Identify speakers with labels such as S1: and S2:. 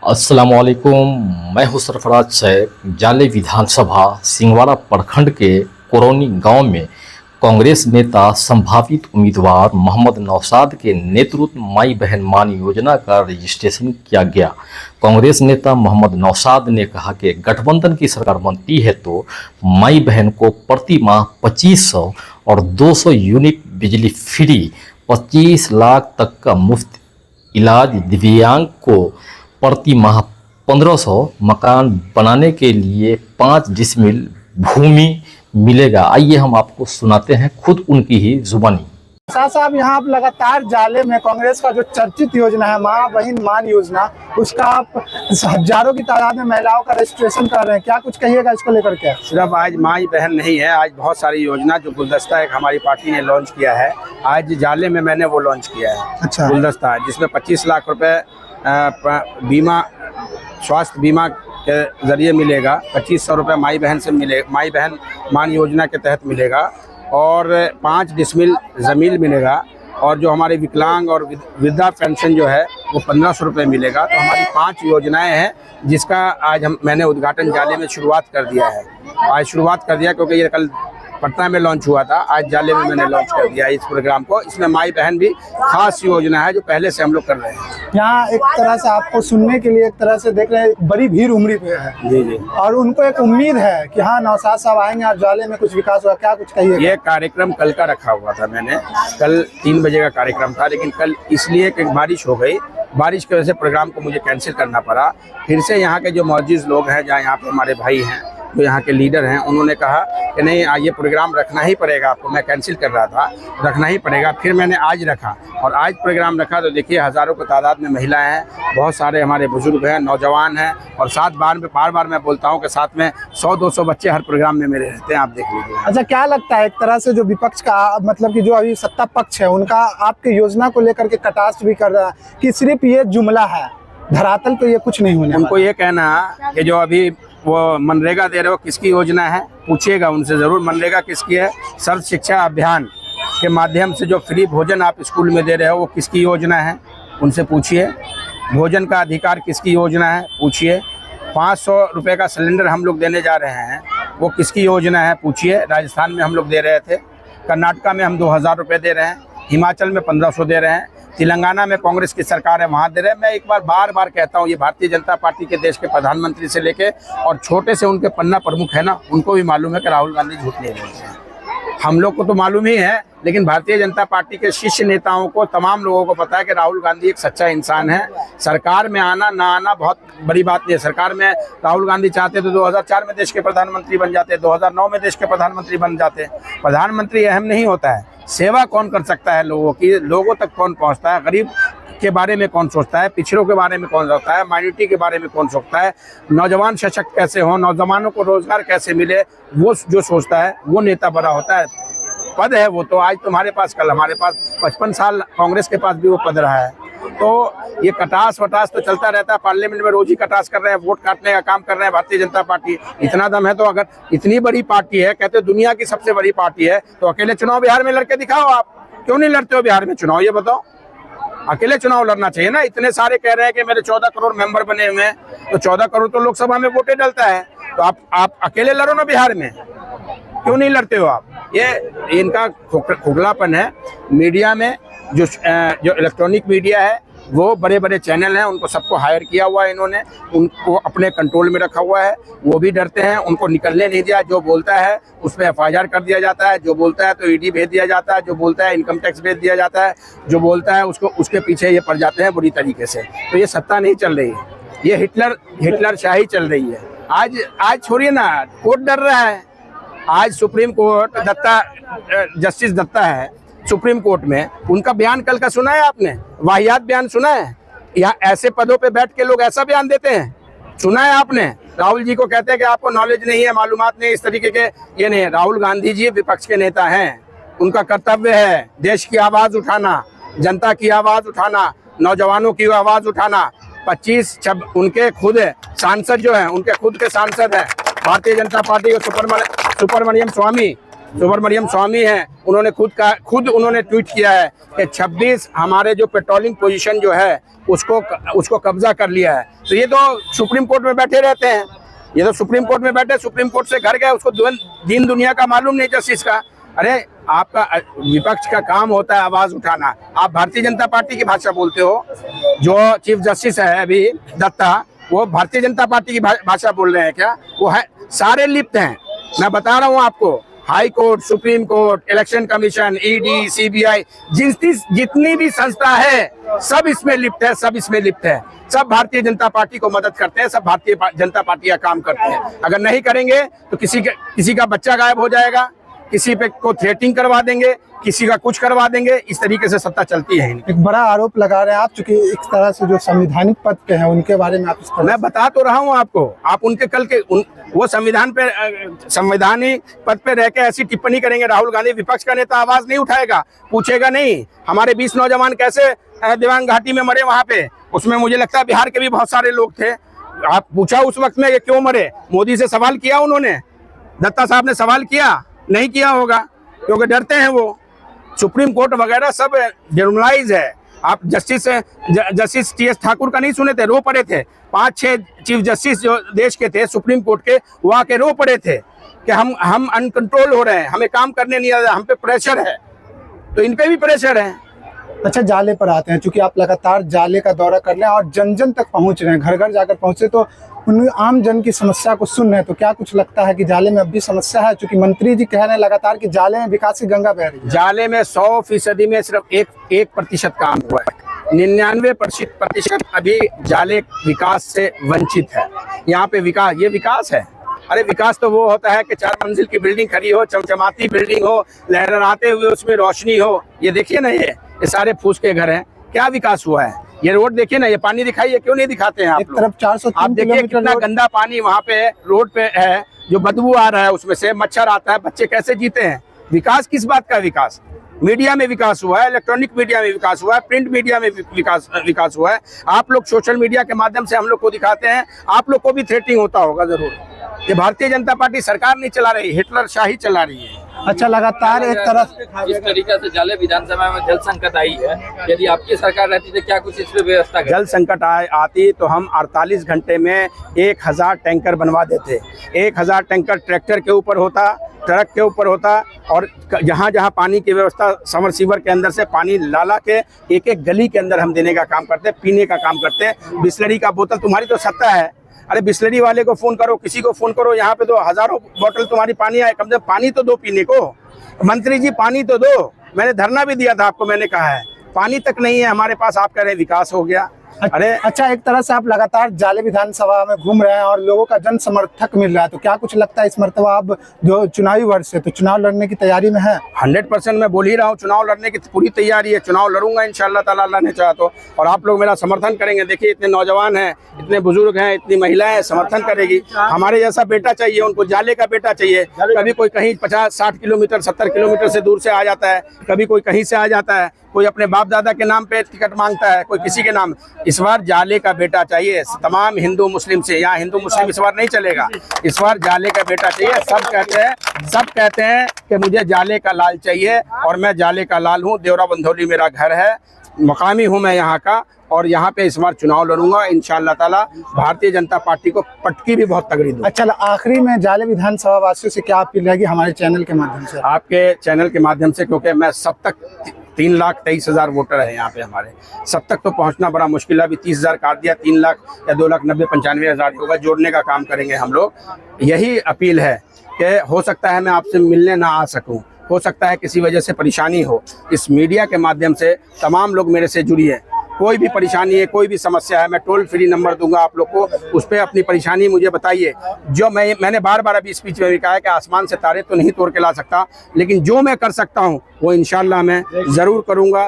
S1: अस्सलामुअलैकुम। मैं हूं सरफराज शेख। जाले विधानसभा सिंगवाड़ा प्रखंड के कोरौनी गांव में कांग्रेस नेता संभावित उम्मीदवार मोहम्मद नौशाद के नेतृत्व माई बहन मान योजना का रजिस्ट्रेशन किया गया। कांग्रेस नेता मोहम्मद नौशाद ने कहा कि गठबंधन की सरकार बनती है तो माई बहन को प्रति माह 2500 और 200 यूनिट बिजली फ्री, 25 लाख तक का मुफ्त इलाज, दिव्यांग को प्रति माह 1500, मकान बनाने के लिए 5 डिसमिल भूमि मिलेगा। आइए हम आपको सुनाते हैं खुद उनकी ही जुबानी।
S2: साहब, यहाँ आप लगातार जाले में कांग्रेस का जो चर्चित योजना है माँ बहन मान योजना, उसका आप हजारों की तादाद में महिलाओं का रजिस्ट्रेशन कर रहे हैं, क्या कुछ कहिएगा इसको लेकर के?
S3: सिर्फ आज माँ बहन नहीं है, आज बहुत सारी योजना जो गुलदस्ता एक हमारी पार्टी ने लॉन्च किया है, आज जाले में मैंने वो लॉन्च किया है।
S2: अच्छा।
S3: गुलदस्ता जिसमें 25 लाख रुपए बीमा, स्वास्थ्य बीमा के जरिए मिलेगा, 2500 रुपये माई बहन से मिले, माई बहन मान योजना के तहत मिलेगा, और 5 डिसमिल ज़मीन मिलेगा, और जो हमारे विकलांग और वृद्धा पेंशन जो है वो 1500 रुपये मिलेगा। तो हमारी 5 योजनाएं हैं जिसका आज मैंने उद्घाटन जाले में शुरुआत कर दिया है। आज शुरुआत कर दिया क्योंकि ये कल पटना में लॉन्च हुआ था, आज जाले में मैंने लॉन्च कर दिया इस प्रोग्राम को। इसमें माई बहन भी खास योजना है जो पहले से हम लोग कर रहे हैं।
S2: यहाँ एक तरह से आपको सुनने के लिए एक तरह से देख रहे हैं, बड़ी भीड़ उमड़ी पे है।
S3: जी जी।
S2: और उनको एक उम्मीद है कि हाँ नौशाद साहब आएंगे और जाले में कुछ विकास होगा, क्या कुछ कहिए?
S3: ये कार्यक्रम कल का रखा हुआ था, मैंने कल 3 बजे का कार्यक्रम था, लेकिन कल इसलिए कि बारिश हो गई, बारिश की वजह से प्रोग्राम को मुझे कैंसिल करना पड़ा। फिर से यहाँ के जो मौजूद लोग हैं, जहाँ यहाँ पे हमारे भाई हैं, जो यहाँ के लीडर हैं, उन्होंने कहा कि नहीं ये प्रोग्राम रखना ही पड़ेगा आपको। मैं कैंसिल कर रहा था, रखना ही पड़ेगा। फिर मैंने आज रखा, और आज प्रोग्राम रखा तो देखिए हज़ारों की तादाद में महिलाएं हैं, बहुत सारे हमारे बुजुर्ग हैं, नौजवान हैं, और बार बार मैं बोलता हूँ कि साथ में 100-200 बच्चे हर प्रोग्राम में मेरे रहते हैं, आप देख लीजिए।
S2: अच्छा, क्या लगता है एक तरह से जो विपक्ष का मतलब कि जो अभी सत्ता पक्ष है उनका आपके योजना को लेकर के कटाक्ष भी कर रहा है कि सिर्फ ये जुमला है, धरातल पे ये कुछ नहीं होने?
S3: उनको ये कहना कि जो अभी वो मनरेगा दे रहे हो किसकी योजना है, पूछिएगा उनसे ज़रूर मनरेगा किसकी है। सर्व शिक्षा अभियान के माध्यम से जो फ्री भोजन आप स्कूल में दे रहे हो वो किसकी योजना है, उनसे पूछिए। भोजन का अधिकार किसकी योजना है, पूछिए। 500 रुपये का सिलेंडर हम लोग देने जा रहे हैं, वो किसकी योजना है, पूछिए। राजस्थान में हम लोग दे रहे थे, कर्नाटका में हम 2000 रुपये दे रहे हैं, हिमाचल में 1500 दे रहे हैं, तेलंगाना में कांग्रेस की सरकार है वहाँ दे रहे हैं। मैं एक बार बार कहता हूँ, ये भारतीय जनता पार्टी के देश के प्रधानमंत्री से लेके और छोटे से उनके पन्ना प्रमुख है ना, उनको भी मालूम है कि राहुल गांधी झूठ नहीं बोलते हैं। हम लोग को तो मालूम ही है, लेकिन भारतीय जनता पार्टी के शीर्ष नेताओं को, तमाम लोगों को पता है कि राहुल गांधी एक सच्चा इंसान है। सरकार में आना ना आना बहुत बड़ी बात नहीं है। सरकार में राहुल गांधी चाहते तो 2004 में देश के प्रधानमंत्री बन जाते, 2009 में देश के प्रधानमंत्री बन जाते। प्रधानमंत्री अहम नहीं होता है, सेवा कौन कर सकता है लोगों की, लोगों तक कौन पहुंचता है, गरीब के बारे में कौन सोचता है, पिछड़ों के बारे में कौन सोचता है, माइनॉरिटी के बारे में कौन सोचता है, नौजवान सशक्त कैसे हो, नौजवानों को रोजगार कैसे मिले, वो जो सोचता है वो नेता बड़ा होता है। पद है वो तो आज तुम्हारे पास, कल हमारे पास, 55 साल कांग्रेस के पास भी वो पद रहा है। तो ये कटास वटास तो चलता रहता है, पार्लियामेंट में रोज ही कटास कर रहे हैं, वोट काटने का काम कर रहे हैं भारतीय जनता पार्टी। इतना दम है तो अगर इतनी बड़ी पार्टी है, कहते दुनिया की सबसे बड़ी पार्टी है, तो अकेले चुनाव बिहार में लड़के दिखाओ। आप क्यों नहीं लड़ते हो बिहार में चुनाव, ये बताओ? अकेले चुनाव लड़ना चाहिए ना। इतने सारे कह रहे हैं कि मेरे 14 करोड़ मेंबर बने हुए हैं, तो 14 करोड़ तो लोकसभा में वोटे डलता है, तो आप अकेले लड़ो ना बिहार में, क्यों नहीं लड़ते हो आप? ये इनका खोखलापन है। मीडिया में जो इलेक्ट्रॉनिक मीडिया है, वो बड़े बड़े चैनल हैं, उनको सबको हायर किया हुआ है इन्होंने, उनको अपने कंट्रोल में रखा हुआ है। वो भी डरते हैं, उनको निकलने नहीं दिया। जो बोलता है उस पर FIR कर दिया जाता है, जो बोलता है तो ED भेज दिया जाता है, जो बोलता है इनकम टैक्स भेज दिया जाता है, जो बोलता है उसके पीछे ये पड़ जाते हैं बुरी तरीके से। तो ये सत्ता नहीं चल रही है, ये हिटलर शाही चल रही है। आज छोड़िए ना, कोर्ट डर रहा है। आज सुप्रीम कोर्ट जस्टिस दत्ता है सुप्रीम कोर्ट में, उनका बयान कल का सुना है आपने? वाहियात बयान सुना है? यहाँ ऐसे पदों पे बैठ के लोग ऐसा बयान देते हैं, सुना है आपने? राहुल जी को कहते हैं कि आपको नॉलेज नहीं है, मालूमात नहीं, इस तरीके के। ये नहीं, राहुल गांधी जी विपक्ष के नेता हैं, उनका कर्तव्य है देश की आवाज उठाना, जनता की आवाज उठाना, नौजवानों की आवाज उठाना। 25 उनके खुद सांसद जो हैं, उनके खुद के सांसद हैं भारतीय जनता पार्टी के सुब्रमण्यम स्वामी, सुब्रमण्यम स्वामी हैं, उन्होंने खुद उन्होंने ट्वीट किया है कि 26 हमारे जो पेट्रोलिंग पोजीशन जो है उसको कब्जा कर लिया है। तो ये तो सुप्रीम कोर्ट में बैठे रहते हैं, ये तो सुप्रीम कोर्ट में बैठे, सुप्रीम कोर्ट से घर गए, उसको दीन दुनिया का मालूम नहीं जस्टिस का। अरे आपका विपक्ष का काम होता है आवाज उठाना, आप भारतीय जनता पार्टी की भाषा बोलते हो। जो चीफ जस्टिस है अभी दत्ता, वो भारतीय जनता पार्टी की भाषा बोल रहे हैं क्या? वो है, सारे लिप्त हैं, मैं बता रहा हूँ आपको। High court, supreme court, election commission, ED, CBI, जितनी भी संस्था है सब इसमें लिप्त है, सब इसमें लिप्त है, सब भारतीय जनता पार्टी को मदद करते हैं, सब भारतीय जनता पार्टी का काम करते हैं। अगर नहीं करेंगे तो किसी का बच्चा गायब हो जाएगा, किसी पे को थ्रेटिंग करवा देंगे, किसी का कुछ करवा देंगे, इस तरीके से सत्ता चलती है।
S2: एक बड़ा आरोप लगा रहे हैं आप, चूंकि एक तरह से जो संवैधानिक पद पे हैं उनके बारे में आप इस तरह
S3: मैं बता तो रहा हूं आपको, आप उनके कल के वो संवैधानिक पद पे रह के ऐसी टिप्पणी करेंगे। राहुल गांधी विपक्ष का नेता आवाज नहीं उठाएगा, पूछेगा नहीं हमारे 20 नौजवान कैसे दिवांग घाटी में मरे वहां पे, उसमें मुझे लगता है बिहार के भी बहुत सारे लोग थे। आप पूछा उस वक्त में ये क्यों मरे? मोदी से सवाल किया उन्होंने? दत्ता साहब ने सवाल किया? नहीं किया होगा, क्योंकि डरते हैं वो। सुप्रीम कोर्ट वगैरह सब जनरलाइज है। आप जस्टिस टीएस ठाकुर का नहीं सुने थे? रो पड़े थे। 5-6 चीफ जस्टिस जो देश के थे सुप्रीम कोर्ट के, वो आके रो पड़े थे कि हम अनकंट्रोल हो रहे हैं, हमें काम करने नहीं आ रहा, हम पे प्रेशर है। तो इन पे भी प्रेशर है।
S2: अच्छा, जाले पर आते हैं, चूंकि आप लगातार जाले का दौरा कर रहे हैं और जन जन तक पहुंच रहे हैं, घर घर जाकर पहुंचे तो उन आम जन की समस्या को सुन रहे हैं, तो क्या कुछ लगता है कि जाले में अब भी समस्या है? चूंकि मंत्री जी कह रहे हैं लगातार कि जाले में विकास की गंगा बह रही है।
S3: जाले में 100% में सिर्फ 1% काम हुआ है, 99% अभी जाले विकास से वंचित है। यहाँ पे विकास, ये विकास है? अरे विकास तो वो होता है कि 4 मंजिल की बिल्डिंग खड़ी हो, चमचमाती बिल्डिंग हो, लहराते हुए उसमें रोशनी हो। ये देखिए ना, ये सारे फूस के घर हैं, क्या विकास हुआ है? ये रोड देखिए ना, ये पानी दिखाइए, क्यों नहीं दिखाते हैं आप लोग?
S2: तरफ 403
S3: आप देखिए कितना गंदा पानी वहाँ पे रोड पे है, जो बदबू आ रहा है, उसमें से मच्छर आता है, बच्चे कैसे जीते हैं? विकास किस बात का विकास? मीडिया में विकास हुआ है, इलेक्ट्रॉनिक मीडिया में विकास हुआ है, प्रिंट मीडिया में विकास हुआ है। आप लोग सोशल मीडिया के माध्यम से हम लोग को दिखाते हैं, आप लोग को भी थ्रेटिंग होता होगा जरूर। ये भारतीय जनता पार्टी सरकार नहीं चला रही, हिटलर शाही चला रही है।
S2: अच्छा, लगातार एक तरफ
S4: इस तरीके से जाले विधानसभा में जल संकट आई है, यदि आपकी सरकार रहती तो क्या कुछ इस पे व्यवस्था करती?
S3: जल संकट आती तो हम 48 घंटे में 1000 टैंकर बनवा देते। 1000 टैंकर ट्रैक्टर के ऊपर होता, ट्रक के ऊपर होता, और जहाँ जहाँ पानी की व्यवस्था समरसीवर के अंदर से पानी लाला के एक गली के अंदर हम देने का काम करते, पीने का काम करते। बिस्लरी का बोतल, तुम्हारी तो सत्ता है, अरे बिस्लरी वाले को फोन करो, किसी को फोन करो, यहाँ पे तो हजारों बोतल तुम्हारी पानी आए, कम से कम पानी तो दो पीने को। मंत्री जी पानी तो दो, मैंने धरना भी दिया था आपको, मैंने कहा है पानी तक नहीं है हमारे पास, आप कह रहे हैं विकास हो गया। अरे
S2: अच्छा, एक तरह से आप लगातार जाले विधानसभा में घूम रहे हैं और लोगों का जन समर्थक मिल रहा है, तो क्या कुछ लगता है इस मर्तबा आप जो चुनावी वर्ष है तो चुनाव लड़ने की तैयारी में है?
S3: 100% मैं बोल ही रहा हूँ, चुनाव लड़ने की पूरी तैयारी है। चुनाव लड़ूंगा इंशाल्लाह ताला, अल्लाह ने चाहा तो, और आप लोग मेरा समर्थन करेंगे। देखिए इतने नौजवान हैं, इतने बुजुर्ग हैं, इतनी महिलाएं समर्थन करेगी। हमारे जैसा बेटा चाहिए उनको, जाले का बेटा चाहिए। कभी कोई कहीं 50-60 किलोमीटर 70 किलोमीटर से दूर से आ जाता है, कभी कोई कहीं से आ जाता है, कोई अपने बाप दादा के नाम पे टिकट मांगता है, कोई किसी के नाम। इस बार जाले का बेटा चाहिए तमाम हिंदू मुस्लिम से। यहाँ हिंदू मुस्लिम इस बार नहीं चलेगा, इस बार जाले का बेटा चाहिए। सब कहते हैं कि मुझे जाले का लाल चाहिए, और मैं जाले का लाल हूँ। देवरा बंधौली मेरा घर है, मकामी हूँ मैं यहाँ का, और यहाँ पे इस बार चुनाव लड़ूंगा इंशाअल्लाह ताला। भारतीय जनता पार्टी को पटकी भी बहुत तगड़ी दूँ।
S2: अच्छा, आखिरी में जाले विधानसभा वासियों से क्या अपील रहेगी हमारे चैनल के माध्यम से?
S3: आपके चैनल के माध्यम से, क्योंकि मैं सब तक 3,23,000 वोटर है यहाँ पे हमारे, सब तक तो पहुँचना बड़ा मुश्किल है। अभी 30,000 काट दिया, 3 लाख या 2,90,95,000 होगा, जोड़ने का काम करेंगे हम लोग। यही अपील है कि हो सकता है मैं आपसे मिलने ना आ सकूं, हो सकता है किसी वजह से परेशानी हो, इस मीडिया के माध्यम से तमाम लोग मेरे से जुड़िए। कोई भी परेशानी है, कोई भी समस्या है, मैं टोल फ्री नंबर दूंगा आप लोग को, उस पर अपनी परेशानी मुझे बताइए। जो मैंने बार बार अभी स्पीच में भी कहा है कि आसमान से तारे तो नहीं तोड़ के ला सकता, लेकिन जो मैं कर सकता हूँ वो इंशाल्लाह मैं ज़रूर करूँगा।